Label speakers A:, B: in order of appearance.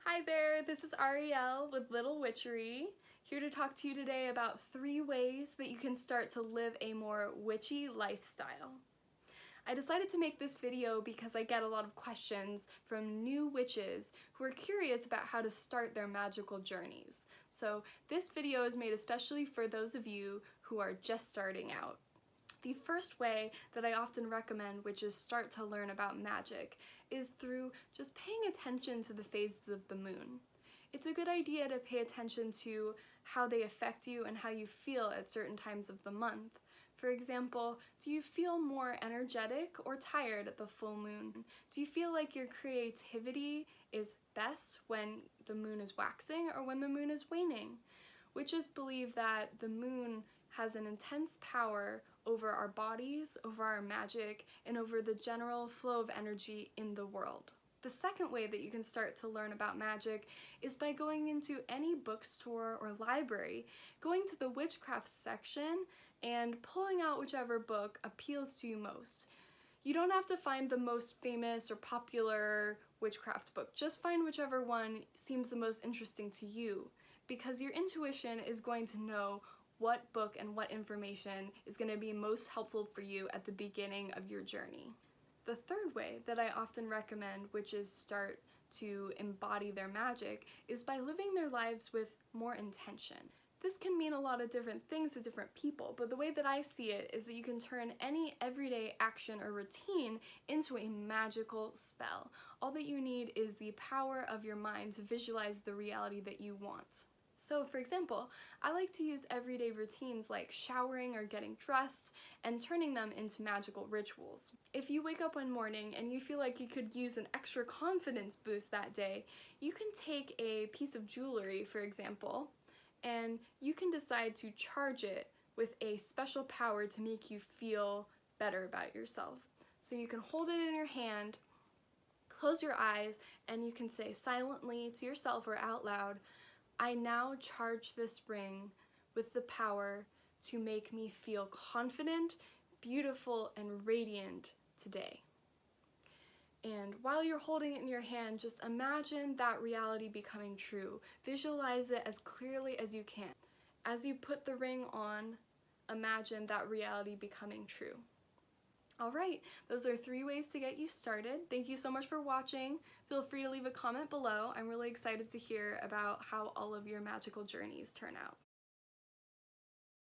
A: Hi there, this is Ariel with Little Witchery, here to talk to you today about 3 ways that you can start to live a more witchy lifestyle. I decided to make this video because I get a lot of questions from new witches who are curious about how to start their magical journeys. So this video is made especially for those of you who are just starting out. The first way that I often recommend witches start to learn about magic is through just paying attention to the phases of the moon. It's a good idea to pay attention to how they affect you and how you feel at certain times of the month. For example, do you feel more energetic or tired at the full moon? Do you feel like your creativity is best when the moon is waxing or when the moon is waning? Witches believe that the moon has an intense power over our bodies, over our magic, and over the general flow of energy in the world. The second way that you can start to learn about magic is by going into any bookstore or library, going to the witchcraft section, and pulling out whichever book appeals to you most. You don't have to find the most famous or popular witchcraft book, just find whichever one seems the most interesting to you, because your intuition is going to know what book and what information is going to be most helpful for you at the beginning of your journey. The third way that I often recommend witches start to embody their magic is by living their lives with more intention. This can mean a lot of different things to different people, but the way that I see it is that you can turn any everyday action or routine into a magical spell. All that you need is the power of your mind to visualize the reality that you want. So for example, I like to use everyday routines like showering or getting dressed and turning them into magical rituals. If you wake up one morning and you feel like you could use an extra confidence boost that day, you can take a piece of jewelry, for example, and you can decide to charge it with a special power to make you feel better about yourself. So you can hold it in your hand, close your eyes, and you can say silently to yourself or out loud, I now charge this ring with the power to make me feel confident, beautiful, and radiant today. And while you're holding it in your hand, just imagine that reality becoming true. Visualize it as clearly as you can. As you put the ring on, imagine that reality becoming true. Alright, those are 3 ways to get you started. Thank you so much for watching. Feel free to leave a comment below. I'm really excited to hear about how all of your magical journeys turn out.